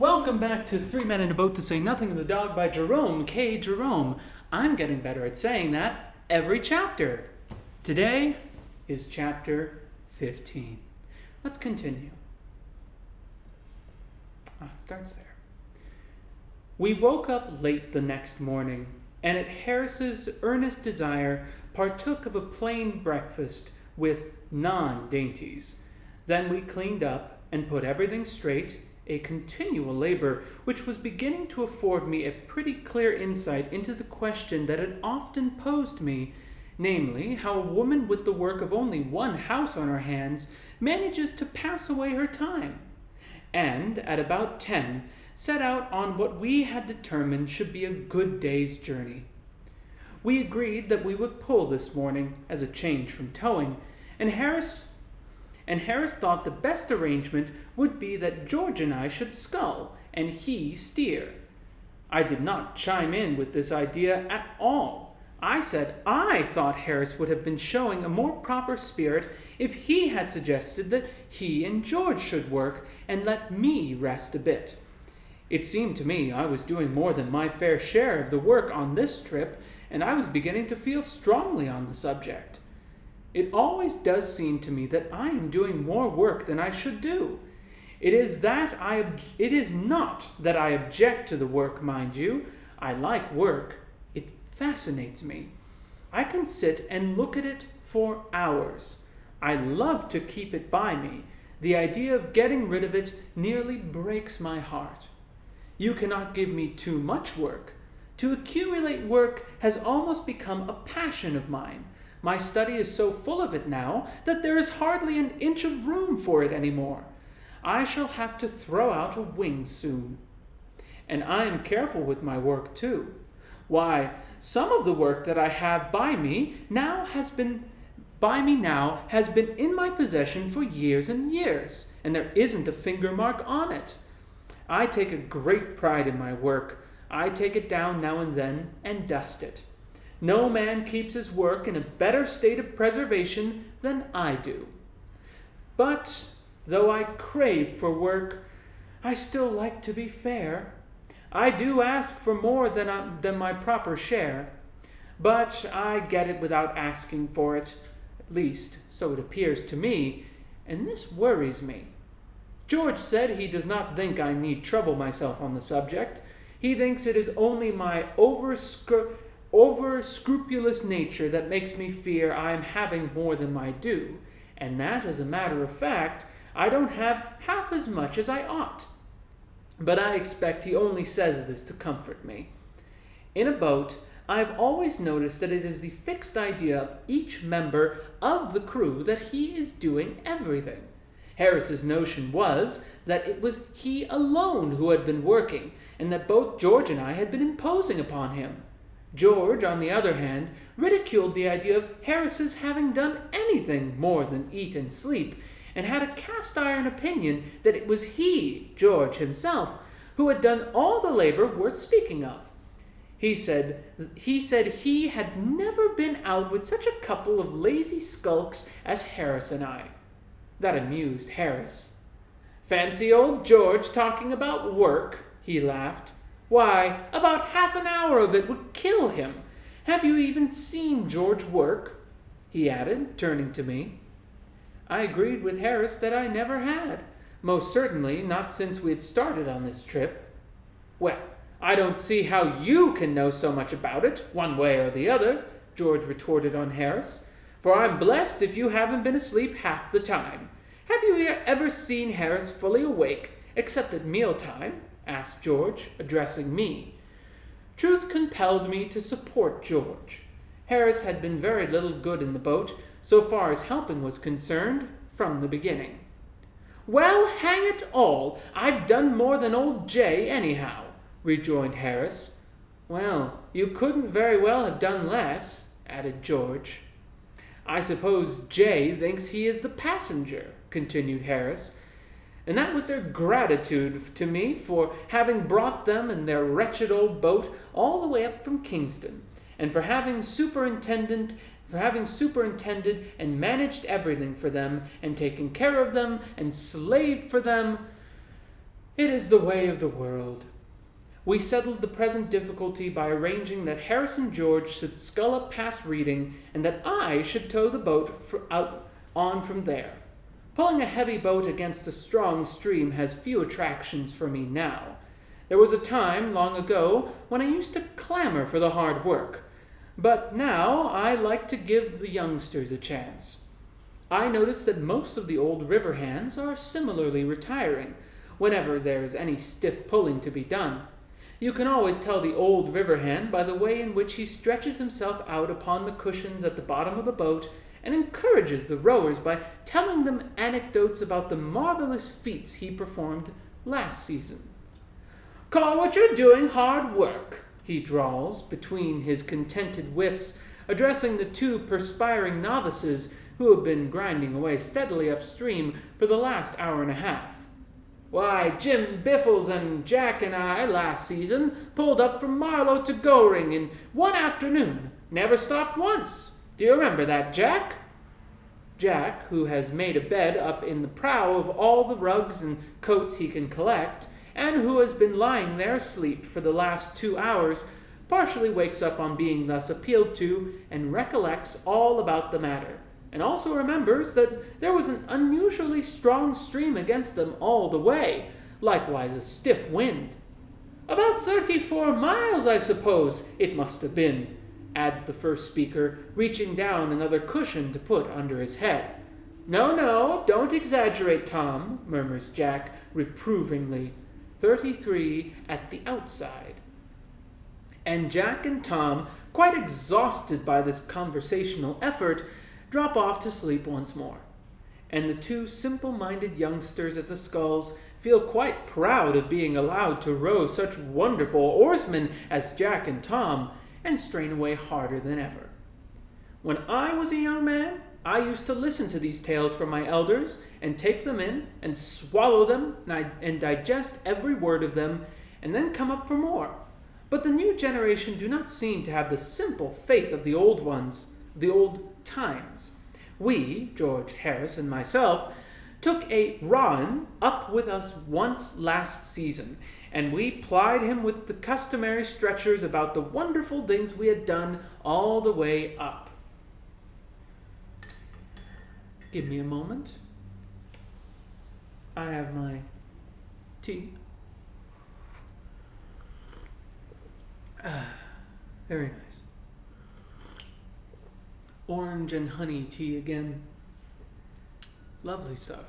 Welcome back to Three Men in a Boat to Say Nothing of the Dog by Jerome, K. Jerome. I'm getting better at saying that every chapter. Today is chapter 15. Let's continue. It starts there. We woke up late the next morning, and at Harris's earnest desire partook of a plain breakfast with non-dainties. Then we cleaned up and put everything straight, a continual labor which was beginning to afford me a pretty clear insight into the question that had often posed me, namely, how a woman with the work of only one house on her hands manages to pass away her time. And, at about 10, set out on what we had determined should be a good day's journey. We agreed that we would pull this morning, as a change from towing, and Harris thought the best arrangement would be that George and I should scull, and he steer. I did not chime in with this idea at all. I said I thought Harris would have been showing a more proper spirit if he had suggested that he and George should work and let me rest a bit. It seemed to me I was doing more than my fair share of the work on this trip, and I was beginning to feel strongly on the subject. It always does seem to me that I am doing more work than I should do. It is not that I object to the work, mind you. I like work. It fascinates me. I can sit and look at it for hours. I love to keep it by me. The idea of getting rid of it nearly breaks my heart. You cannot give me too much work. To accumulate work has almost become a passion of mine. My study is so full of it now that there is hardly an inch of room for it anymore. I shall have to throw out a wing soon. And I am careful with my work too. Why, some of the work that I have by me now has been in my possession for years and years, and there isn't a finger mark on it. I take a great pride in my work. I take it down now and then and dust it. No man keeps his work in a better state of preservation than I do. But, though I crave for work, I still like to be fair. I do ask for more than my proper share, but I get it without asking for it, at least so it appears to me, and this worries me. George said he does not think I need trouble myself on the subject. He thinks it is only my over-scrupulous nature that makes me fear I am having more than my due, and that, as a matter of fact, I don't have half as much as I ought. But I expect he only says this to comfort me. In a boat, I have always noticed that it is the fixed idea of each member of the crew that he is doing everything. Harris's notion was that it was he alone who had been working, and that both George and I had been imposing upon him. George, on the other hand, ridiculed the idea of Harris's having done anything more than eat and sleep, and had a cast-iron opinion that it was he, George himself, who had done all the labor worth speaking of. He said he had never been out with such a couple of lazy skulks as Harris and I. That amused Harris. "Fancy old George talking about work," he laughed. "Why, about half an hour of it would kill him. Have you even seen George work?" he added, turning to me. I agreed with Harris that I never had, most certainly not since we had started on this trip. "Well, I don't see how you can know so much about it, one way or the other," George retorted on Harris, "for I'm blessed if you haven't been asleep half the time. Have you ever seen Harris fully awake, except at mealtime?" asked George, addressing me. Truth compelled me to support George. Harris had been very little good in the boat, so far as helping was concerned, from the beginning. "Well, hang it all, I've done more than old Jay, anyhow," rejoined Harris. "Well, you couldn't very well have done less," added George. "I suppose Jay thinks he is the passenger," continued Harris, "and that was their gratitude to me for having brought them in their wretched old boat all the way up from Kingston, and for having superintended and managed everything for them, and taken care of them, and slaved for them. It is the way of the world. We settled the present difficulty by arranging that Harris and George should scull up past Reading, and that I should tow the boat out on from there. Pulling a heavy boat against a strong stream has few attractions for me now. There was a time, long ago, when I used to clamor for the hard work, but now I like to give the youngsters a chance. I notice that most of the old river hands are similarly retiring, whenever there is any stiff pulling to be done. You can always tell the old river hand by the way in which he stretches himself out upon the cushions at the bottom of the boat and encourages the rowers by telling them anecdotes about the marvelous feats he performed last season. "Call what you're doing hard work," he drawls between his contented whiffs, addressing the two perspiring novices who have been grinding away steadily upstream for the last hour and a half. "Why, Jim Biffles and Jack and I, last season, pulled up from Marlow to Goring in one afternoon. Never stopped once. Do you remember that, Jack?" Jack, who has made a bed up in the prow of all the rugs and coats he can collect, and who has been lying there asleep for the last 2 hours, partially wakes up on being thus appealed to, and recollects all about the matter, and also remembers that there was an unusually strong stream against them all the way, likewise a stiff wind. "About 34 miles, I suppose, it must have been," adds the first speaker, reaching down another cushion to put under his head. No, don't exaggerate, Tom," murmurs Jack reprovingly. 33 at the outside." And Jack and Tom, quite exhausted by this conversational effort, drop off to sleep once more. And the two simple-minded youngsters at the sculls feel quite proud of being allowed to row such wonderful oarsmen as Jack and Tom, and strain away harder than ever. When I was a young man, I used to listen to these tales from my elders, and take them in, and swallow them, and digest every word of them, and then come up for more. But the new generation do not seem to have the simple faith of the old ones, the old times. We, George Harris and myself, took a Rowan up with us once last season, and we plied him with the customary stretchers about the wonderful things we had done all the way up. Give me a moment. I have my tea. Very nice. Orange and honey tea again. Lovely stuff.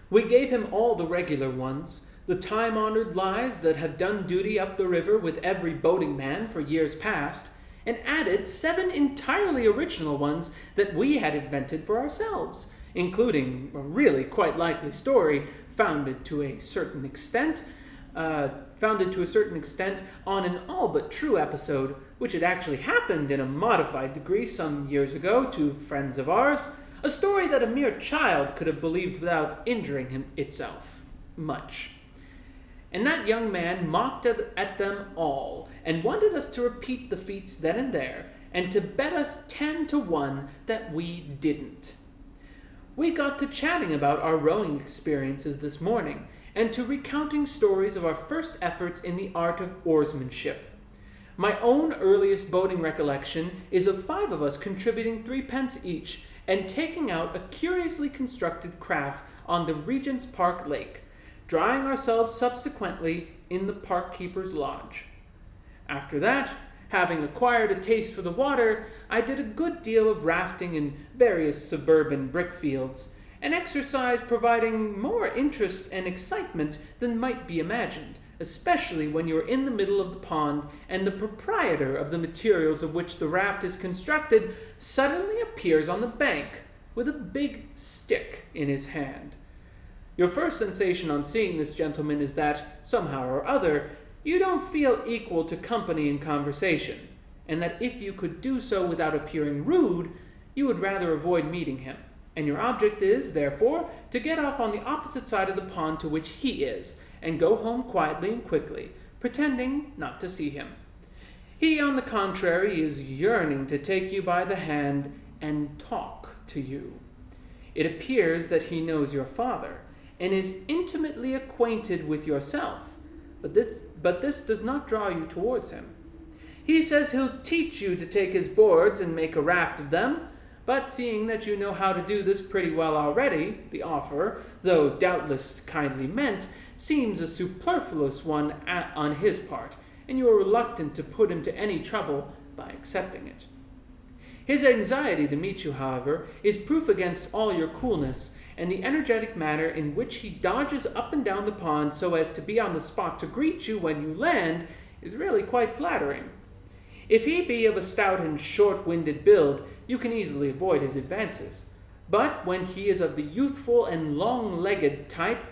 We gave him all the regular ones, the time-honored lies that have done duty up the river with every boating man for years past, and added 7 entirely original ones that we had invented for ourselves, including a really quite likely story founded to a certain extent on an all but true episode, which had actually happened in a modified degree some years ago to friends of ours, a story that a mere child could have believed without injuring itself much. And that young man mocked at them all, and wanted us to repeat the feats then and there, and to bet us 10 to 1 that we didn't. We got to chatting about our rowing experiences this morning, and to recounting stories of our first efforts in the art of oarsmanship. My own earliest boating recollection is of 5 of us contributing 3 pence each, and taking out a curiously constructed craft on the Regent's Park Lake, drying ourselves subsequently in the park keeper's lodge. After that, having acquired a taste for the water, I did a good deal of rafting in various suburban brickfields, an exercise providing more interest and excitement than might be imagined, especially when you are in the middle of the pond and the proprietor of the materials of which the raft is constructed suddenly appears on the bank with a big stick in his hand. Your first sensation on seeing this gentleman is that, somehow or other, you don't feel equal to company in conversation, and that if you could do so without appearing rude, you would rather avoid meeting him, and your object is, therefore, to get off on the opposite side of the pond to which he is, and go home quietly and quickly, pretending not to see him. He, on the contrary, is yearning to take you by the hand and talk to you. It appears that he knows your father, and is intimately acquainted with yourself, but this does not draw you towards him. He says he'll teach you to take his boards and make a raft of them, but seeing that you know how to do this pretty well already, the offer, though doubtless kindly meant, seems a superfluous one on his part, and you are reluctant to put him to any trouble by accepting it. His anxiety to meet you, however, is proof against all your coolness, and the energetic manner in which he dodges up and down the pond so as to be on the spot to greet you when you land is really quite flattering. If he be of a stout and short-winded build, you can easily avoid his advances. But when he is of the youthful and long-legged type,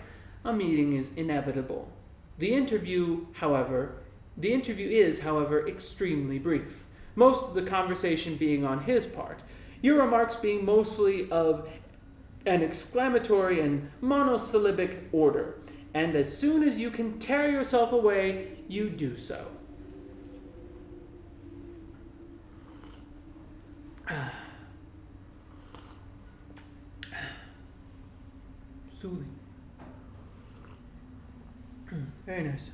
a meeting is inevitable. The interview is, however, extremely brief, most of the conversation being on his part, your remarks being mostly of an exclamatory and monosyllabic order, and as soon as you can tear yourself away, you do so. Soothing. Very nice.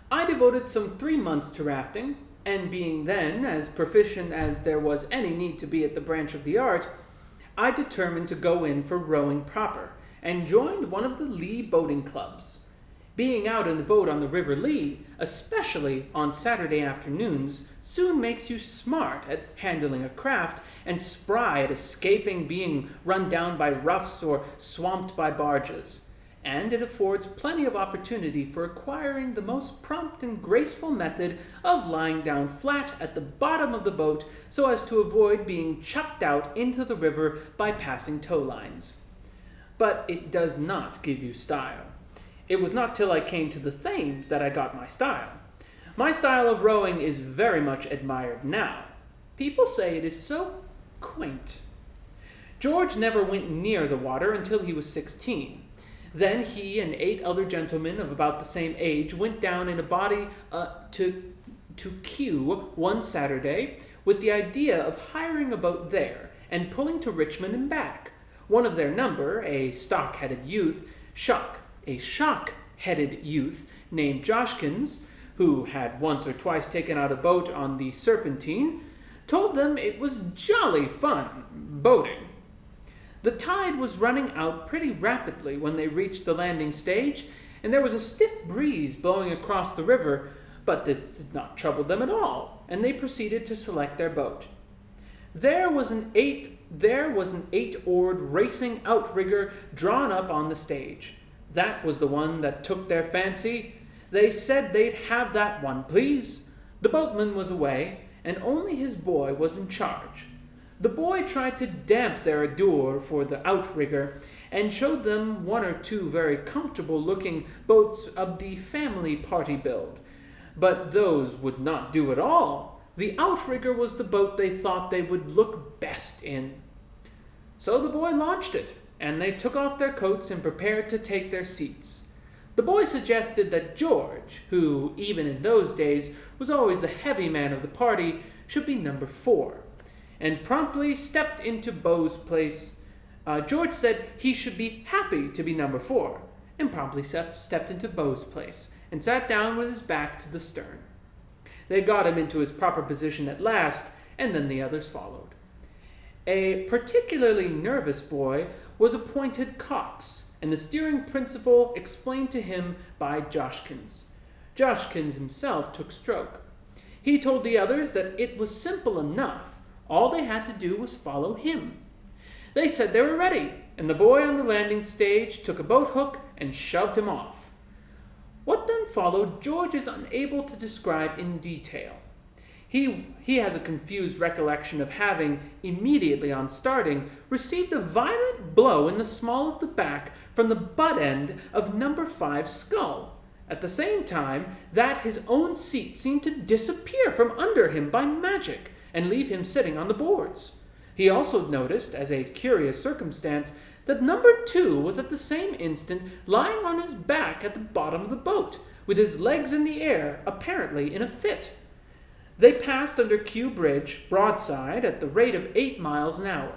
I devoted some 3 months to rafting, and being then as proficient as there was any need to be at the branch of the art, I determined to go in for rowing proper, and joined one of the Lee boating clubs. Being out in the boat on the River Lee, especially on Saturday afternoons, soon makes you smart at handling a craft and spry at escaping being run down by roughs or swamped by barges. And it affords plenty of opportunity for acquiring the most prompt and graceful method of lying down flat at the bottom of the boat so as to avoid being chucked out into the river by passing tow lines. But it does not give you style. It was not till I came to the Thames that I got my style. My style of rowing is very much admired now. People say it is so quaint. George never went near the water until he was 16. Then he and 8 other gentlemen of about the same age went down in a body to Kew one Saturday with the idea of hiring a boat there and pulling to Richmond and back. One of their number, a shock-headed youth named Joshkins, who had once or twice taken out a boat on the Serpentine, told them it was jolly fun boating. The tide was running out pretty rapidly when they reached the landing stage, and there was a stiff breeze blowing across the river, but this did not trouble them at all, and they proceeded to select their boat. There was an 8-oared racing outrigger drawn up on the stage. That was the one that took their fancy. They said they'd have that one, please. The boatman was away, and only his boy was in charge. The boy tried to damp their ardor for the outrigger, and showed them 1 or 2 very comfortable-looking boats of the family party build. But those would not do at all. The outrigger was the boat they thought they would look best in. So the boy launched it, and they took off their coats and prepared to take their seats. The boy suggested that George, who, even in those days, was always the heavy man of the party, should be number 4, and promptly stepped into Beau's place. George said he should be happy to be number 4, and promptly stepped into Beau's place, and sat down with his back to the stern. They got him into his proper position at last, and then the others followed. A particularly nervous boy was appointed cox, and the steering principal explained to him by Joshkins. Joshkins himself took stroke. He told the others that it was simple enough. All they had to do was follow him. They said they were ready, and the boy on the landing stage took a boat hook and shoved him off. What then followed, George is unable to describe in detail. He has a confused recollection of having, immediately on starting, received a violent blow in the small of the back from the butt end of number 5's skull, at the same time that his own seat seemed to disappear from under him by magic and leave him sitting on the boards. He also noticed, as a curious circumstance, that number 2 was at the same instant lying on his back at the bottom of the boat, with his legs in the air, apparently in a fit. They passed under Kew Bridge, broadside, at the rate of 8 miles an hour.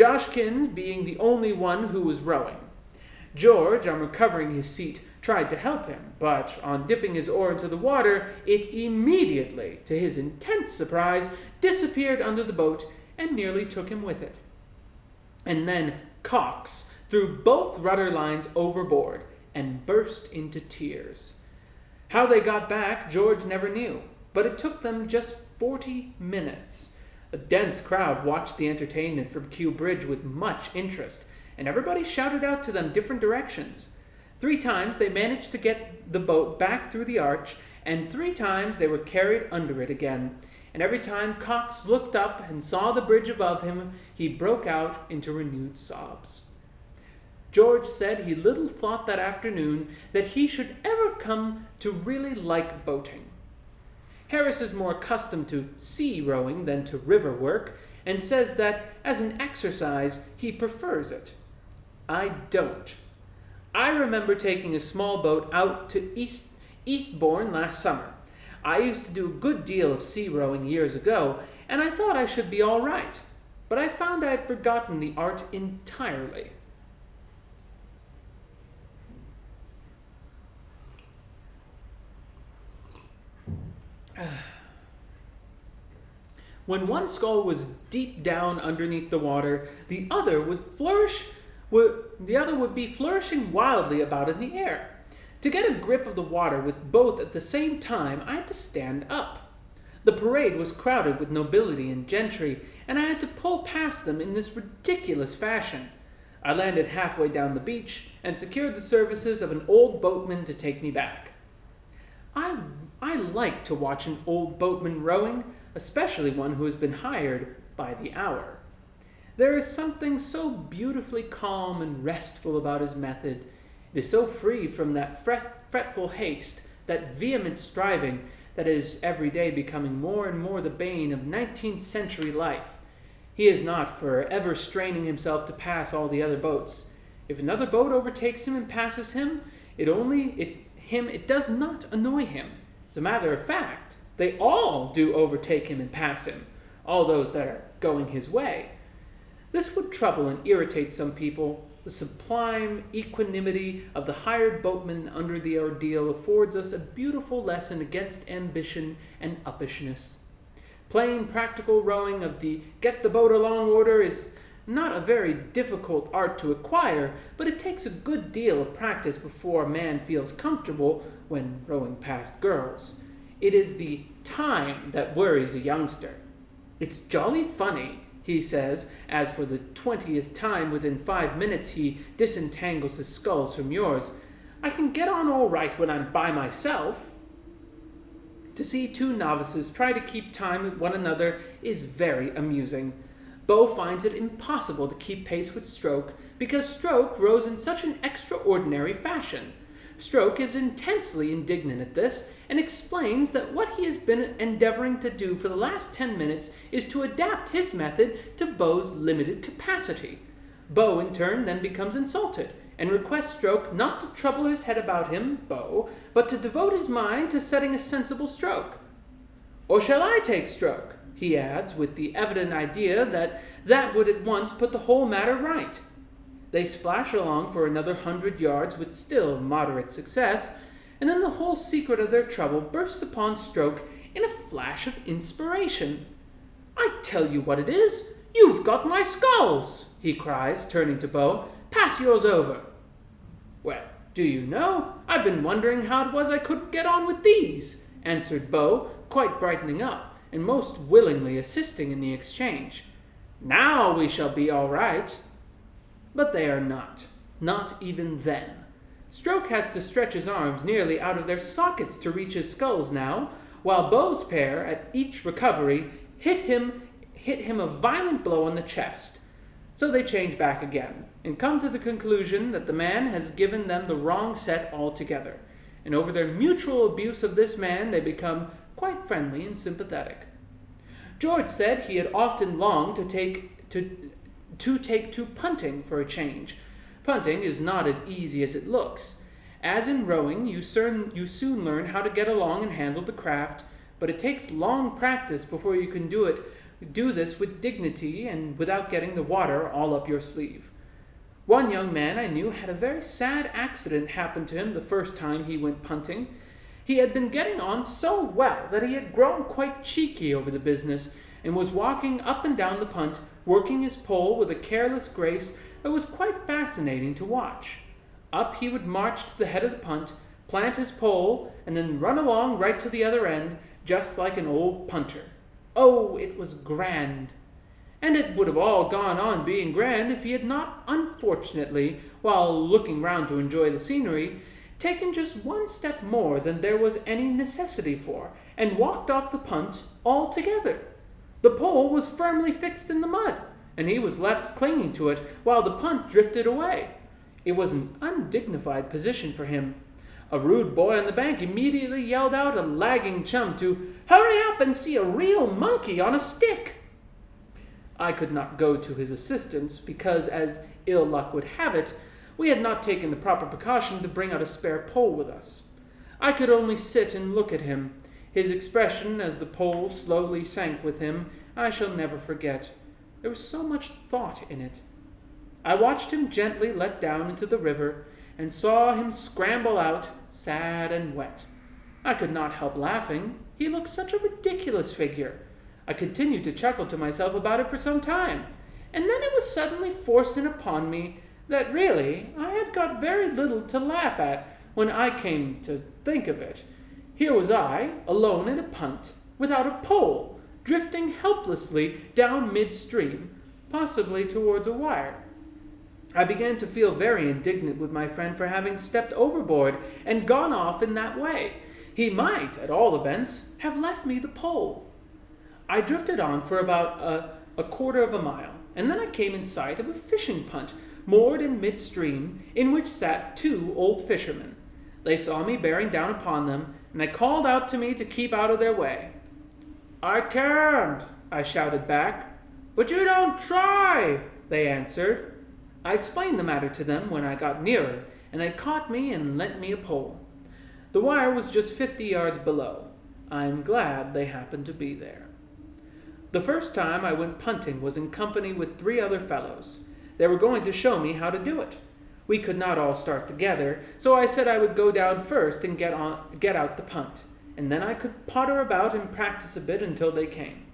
Joshkins being the only one who was rowing. George, on recovering his seat, tried to help him, but on dipping his oar into the water, it immediately, to his intense surprise, disappeared under the boat and nearly took him with it. And then Cox threw both rudder lines overboard and burst into tears. How they got back, George never knew, but it took them just 40 minutes. A dense crowd watched the entertainment from Kew Bridge with much interest, and everybody shouted out to them different directions. 3 times they managed to get the boat back through the arch, and 3 times they were carried under it again. And every time Cox looked up and saw the bridge above him, he broke out into renewed sobs. George said he little thought that afternoon that he should ever come to really like boating. Harris is more accustomed to sea rowing than to river work, and says that as an exercise he prefers it. I don't. I remember taking a small boat out to Eastbourne last summer. I used to do a good deal of sea rowing years ago, and I thought I should be all right, but I found I had forgotten the art entirely. When one scull was deep down underneath the water, the other would be flourishing wildly about in the air. To get a grip of the water with both at the same time, I had to stand up. The parade was crowded with nobility and gentry, and I had to pull past them in this ridiculous fashion. I landed halfway down the beach and secured the services of an old boatman to take me back. I like to watch an old boatman rowing, especially one who has been hired by the hour. There is something so beautifully calm and restful about his method. It is so free from that fretful haste, that vehement striving that is every day becoming more and more the bane of 19th century life. He is not for ever straining himself to pass all the other boats. If another boat overtakes him and passes him, it does not annoy him. As a matter of fact, they all do overtake him and pass him, all those that are going his way. This would trouble and irritate some people. The sublime equanimity of the hired boatman under the ordeal affords us a beautiful lesson against ambition and uppishness. Plain practical rowing of the get the boat along order is not a very difficult art to acquire, but it takes a good deal of practice before a man feels comfortable when rowing past girls. It is the time that worries a youngster. It's jolly funny, he says, as for the 20th time within 5 minutes he disentangles his sculls from yours. I can get on all right when I'm by myself. To see 2 novices try to keep time with one another is very amusing. Beau finds it impossible to keep pace with Stroke, because Stroke rows in such an extraordinary fashion. Stroke is intensely indignant at this, and explains that what he has been endeavoring to do for the last 10 minutes is to adapt his method to Beau's limited capacity. Beau, in turn, then becomes insulted, and requests Stroke not to trouble his head about him, Beau, but to devote his mind to setting a sensible stroke. Or shall I take Stroke? He adds, with the evident idea that would at once put the whole matter right. They splash along for another 100 yards with still moderate success, and then the whole secret of their trouble bursts upon Stroke in a flash of inspiration. I tell you what it is, you've got my sculls, he cries, turning to Beau. Pass yours over. Well, do you know, I've been wondering how it was I couldn't get on with these, answered Beau, quite brightening up, and most willingly assisting in the exchange. Now we shall be all right. But they are not even then. Stroke has to stretch his arms nearly out of their sockets to reach his sculls now, while Beau's pair, at each recovery, hit him a violent blow on the chest. So they change back again, and come to the conclusion that the man has given them the wrong set altogether, and over their mutual abuse of this man they become quite friendly and sympathetic. George said he had often longed to take to punting for a change. Punting is not as easy as it looks. As in rowing, you soon learn how to get along and handle the craft, but it takes long practice before you can do it do this with dignity and without getting the water all up your sleeve. One young man I knew had a very sad accident happen to him the first time he went punting. He had been getting on so well that he had grown quite cheeky over the business, and was walking up and down the punt, working his pole with a careless grace that was quite fascinating to watch. Up he would march to the head of the punt, plant his pole, and then run along right to the other end, just like an old punter. Oh, it was grand! And it would have all gone on being grand if he had not, unfortunately, while looking round to enjoy the scenery, taken just one step more than there was any necessity for, and walked off the punt altogether. The pole was firmly fixed in the mud, and he was left clinging to it while the punt drifted away. It was an undignified position for him. A rude boy on the bank immediately yelled out a lagging chum to hurry up and see a real monkey on a stick. I could not go to his assistance because, as ill luck would have it, we had not taken the proper precaution to bring out a spare pole with us. I could only sit and look at him. His expression as the pole slowly sank with him I shall never forget. There was so much thought in it. I watched him gently let down into the river, and saw him scramble out, sad and wet. I could not help laughing. He looked such a ridiculous figure. I continued to chuckle to myself about it for some time, and then it was suddenly forced in upon me that really I had got very little to laugh at when I came to think of it. Here was I, alone in a punt, without a pole, drifting helplessly down midstream, possibly towards a wire. I began to feel very indignant with my friend for having stepped overboard and gone off in that way. He might, at all events, have left me the pole. I drifted on for about a quarter of a mile, and then I came in sight of a fishing punt moored in midstream, in which sat two old fishermen. They saw me bearing down upon them, and they called out to me to keep out of their way. "I can't," I shouted back. "But you don't try," they answered. I explained the matter to them when I got nearer, and they caught me and lent me a pole. The wire was just 50 yards below. I am glad they happened to be there. The first time I went punting was in company with 3 other fellows. They were going to show me how to do it. We could not all start together, so I said I would go down first and get out the punt, and then I could potter about and practice a bit until they came.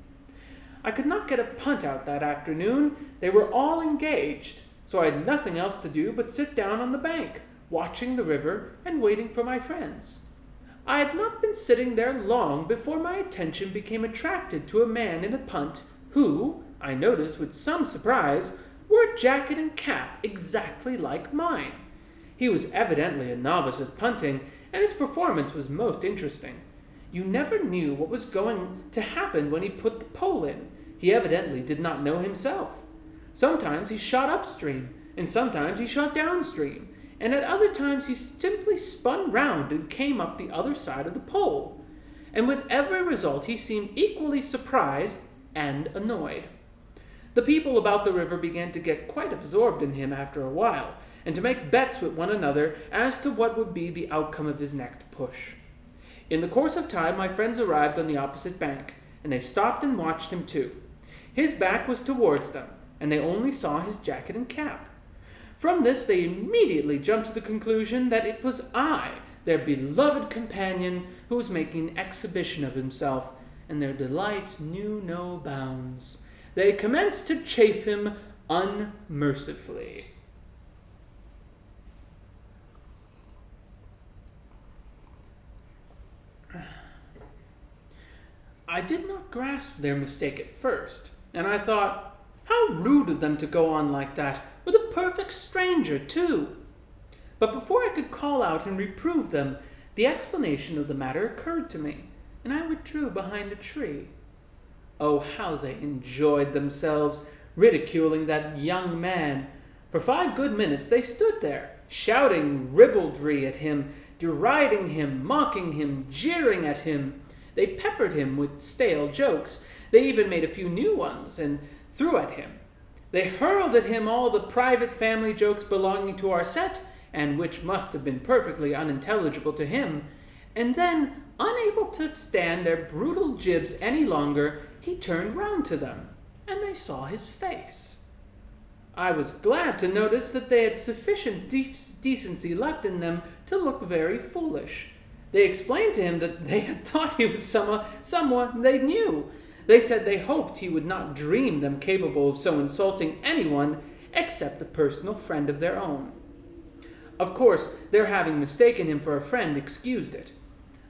I could not get a punt out that afternoon. They were all engaged, so I had nothing else to do but sit down on the bank, watching the river and waiting for my friends. I had not been sitting there long before my attention became attracted to a man in a punt who, I noticed with some surprise, wore a jacket and cap exactly like mine. He was evidently a novice at punting, and his performance was most interesting. You never knew what was going to happen when he put the pole in. He evidently did not know himself. Sometimes he shot upstream, and sometimes he shot downstream, and at other times he simply spun round and came up the other side of the pole. And with every result he seemed equally surprised and annoyed. The people about the river began to get quite absorbed in him after a while, and to make bets with one another as to what would be the outcome of his next push. In the course of time my friends arrived on the opposite bank, and they stopped and watched him too. His back was towards them, and they only saw his jacket and cap. From this they immediately jumped to the conclusion that it was I, their beloved companion, who was making an exhibition of himself, and their delight knew no bounds. They commenced to chaff him unmercifully. I did not grasp their mistake at first, and I thought, how rude of them to go on like that, with a perfect stranger, too. But before I could call out and reprove them, the explanation of the matter occurred to me, and I withdrew behind a tree. Oh, how they enjoyed themselves, ridiculing that young man. For 5 good minutes they stood there, shouting ribaldry at him, deriding him, mocking him, jeering at him. They peppered him with stale jokes. They even made a few new ones and threw at him. They hurled at him all the private family jokes belonging to our set, and which must have been perfectly unintelligible to him, And then, unable to stand their brutal jibs any longer, he turned round to them, and they saw his face. I was glad to notice that they had sufficient decency left in them to look very foolish. They explained to him that they had thought he was someone they knew. They said they hoped he would not dream them capable of so insulting anyone except a personal friend of their own. Of course, their having mistaken him for a friend excused it.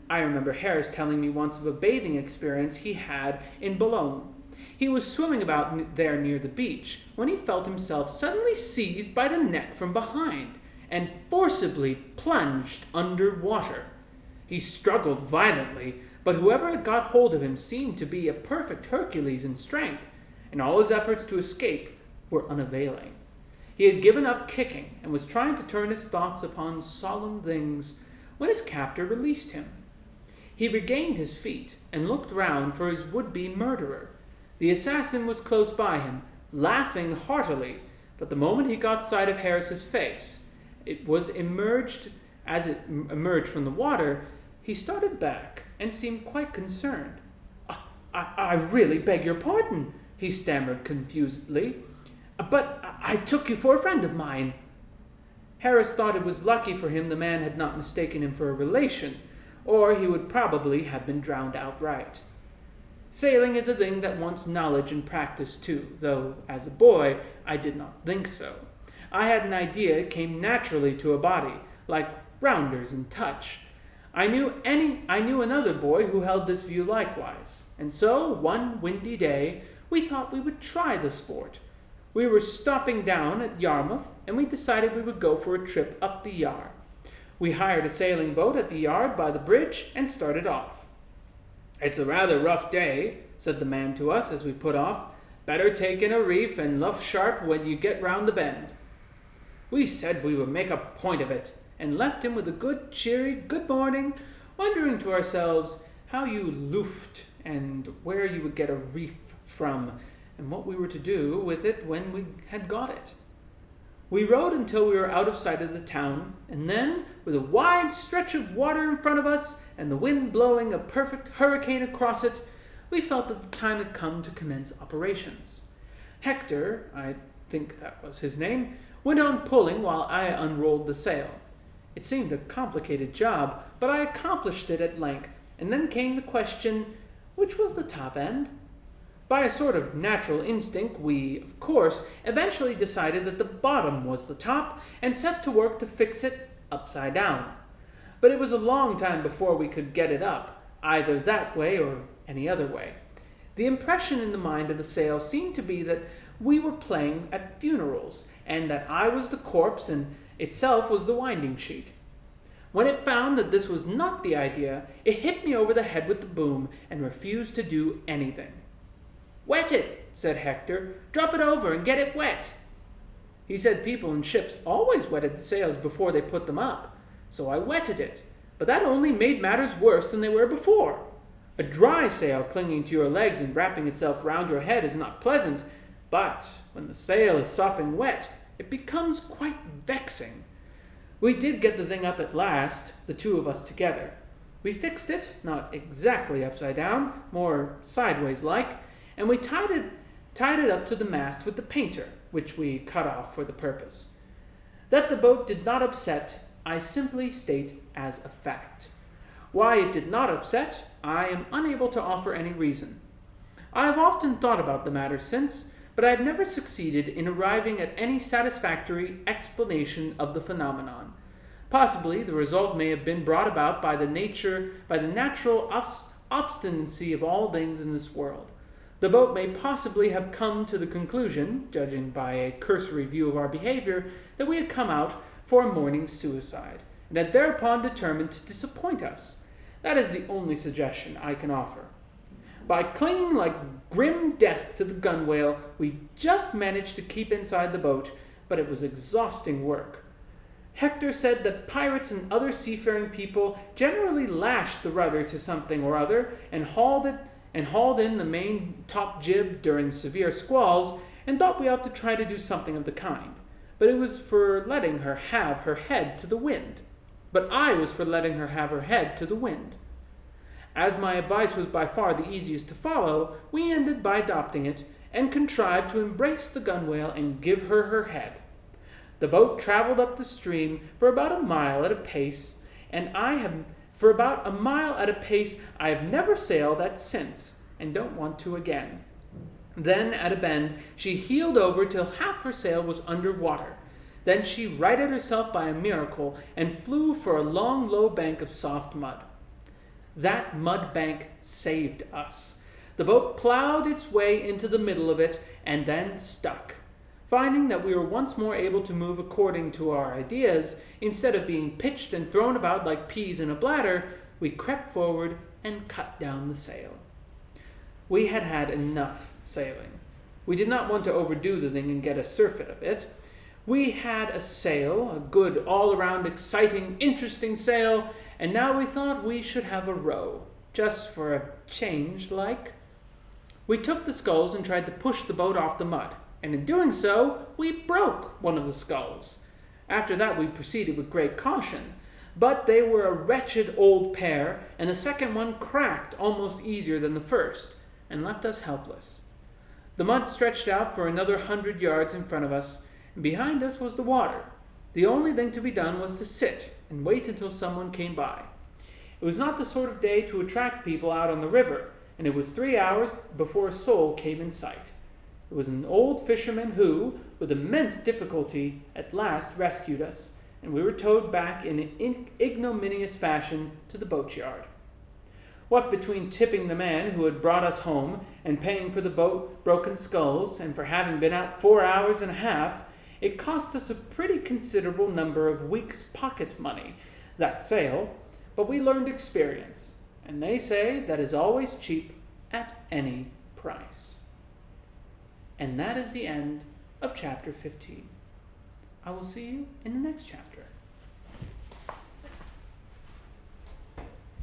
I remember Harris telling me once of a bathing experience he had in Boulogne. He was swimming about there near the beach when he felt himself suddenly seized by the neck from behind and forcibly plunged under water. He struggled violently, but whoever had got hold of him seemed to be a perfect Hercules in strength, and all his efforts to escape were unavailing. He had given up kicking and was trying to turn his thoughts upon solemn things when his captor released him. He regained his feet and looked round for his would-be murderer. The assassin was close by him, laughing heartily, but the moment he got sight of Harris's face, as it emerged from the water, he started back and seemed quite concerned. I really beg your pardon," he stammered confusedly, "but I took you for a friend of mine." Harris thought it was lucky for him the man had not mistaken him for a relation, or he would probably have been drowned outright. Sailing is a thing that wants knowledge and practice too, though, as a boy, I did not think so. I had an idea it came naturally to a body, like rounders and touch. I knew another boy who held this view likewise, and so, one windy day, we thought we would try the sport. We were stopping down at Yarmouth, and we decided we would go for a trip up the Yar. We hired a sailing boat at the yard by the bridge and started off. "It's a rather rough day," said the man to us as we put off. "Better take in a reef and luff sharp when you get round the bend." We said we would make a point of it, and left him with a good, cheery good morning, wondering to ourselves how you loofed and where you would get a reef from, and what we were to do with it when we had got it. We rowed until we were out of sight of the town, and then, with a wide stretch of water in front of us, and the wind blowing a perfect hurricane across it, we felt that the time had come to commence operations. Hector, I think that was his name, went on pulling while I unrolled the sail. It seemed a complicated job, but I accomplished it at length, and then came the question, which was the top end? By a sort of natural instinct, we, of course, eventually decided that the bottom was the top, and set to work to fix it upside down. But it was a long time before we could get it up, either that way or any other way. The impression in the mind of the sail seemed to be that we were playing at funerals, and that I was the corpse and itself was the winding sheet. When it found that this was not the idea, it hit me over the head with the boom and refused to do anything. "Wet it," said Hector. "Drop it over and get it wet." He said people in ships always wetted the sails before they put them up, so I wetted it, but that only made matters worse than they were before. A dry sail clinging to your legs and wrapping itself round your head is not pleasant, but when the sail is sopping wet, it becomes quite vexing. We did get the thing up at last, the two of us together. We fixed it, not exactly upside down, more sideways like, and we tied it up to the mast with the painter, which we cut off for the purpose. That the boat did not upset, I simply state as a fact. Why it did not upset, I am unable to offer any reason. I have often thought about the matter since, but I have never succeeded in arriving at any satisfactory explanation of the phenomenon. Possibly the result may have been brought about by the natural obstinacy of all things in this world. The boat may possibly have come to the conclusion, judging by a cursory view of our behavior, that we had come out for a morning suicide, and had thereupon determined to disappoint us. That is the only suggestion I can offer. By clinging like grim death to the gunwale, we just managed to keep inside the boat, but it was exhausting work. Hector said that pirates and other seafaring people generally lashed the rudder to something or other and hauled in the main top jib during severe squalls, and thought we ought to try to do something of the kind. But it was for letting her have her head to the wind. but I was for letting her have her head to the wind. As my advice was by far the easiest to follow, we ended by adopting it, and contrived to embrace the gunwale and give her her head. The boat traveled up the stream for about a mile at a pace, I have never sailed at since, and don't want to again. Then, at a bend, she heeled over till half her sail was under water. Then she righted herself by a miracle, and flew for a long, low bank of soft mud. That mud bank saved us. The boat plowed its way into the middle of it, and then stuck. Finding that we were once more able to move according to our ideas, instead of being pitched and thrown about like peas in a bladder, we crept forward and cut down the sail. We had had enough sailing. We did not want to overdo the thing and get a surfeit of it. We had a sail, a good, all-around, exciting, interesting sail, and now we thought we should have a row, just for a change, like. We took the sculls and tried to push the boat off the mud, and in doing so, we broke one of the sculls. After that, we proceeded with great caution, but they were a wretched old pair, and the second one cracked almost easier than the first, and left us helpless. The mud stretched out for another 100 yards in front of us, and behind us was the water. The only thing to be done was to sit and wait until someone came by. It was not the sort of day to attract people out on the river, and it was 3 hours before a soul came in sight. It was an old fisherman who, with immense difficulty, at last rescued us, and we were towed back in an ignominious fashion to the boatyard. What between tipping the man who had brought us home, and paying for the boat broken sculls, and for having been out 4 hours and a half, it cost us a pretty considerable number of weeks' pocket money, that sail, but we learned experience, and they say that is always cheap at any price. And that is the end of chapter 15. I will see you in the next chapter.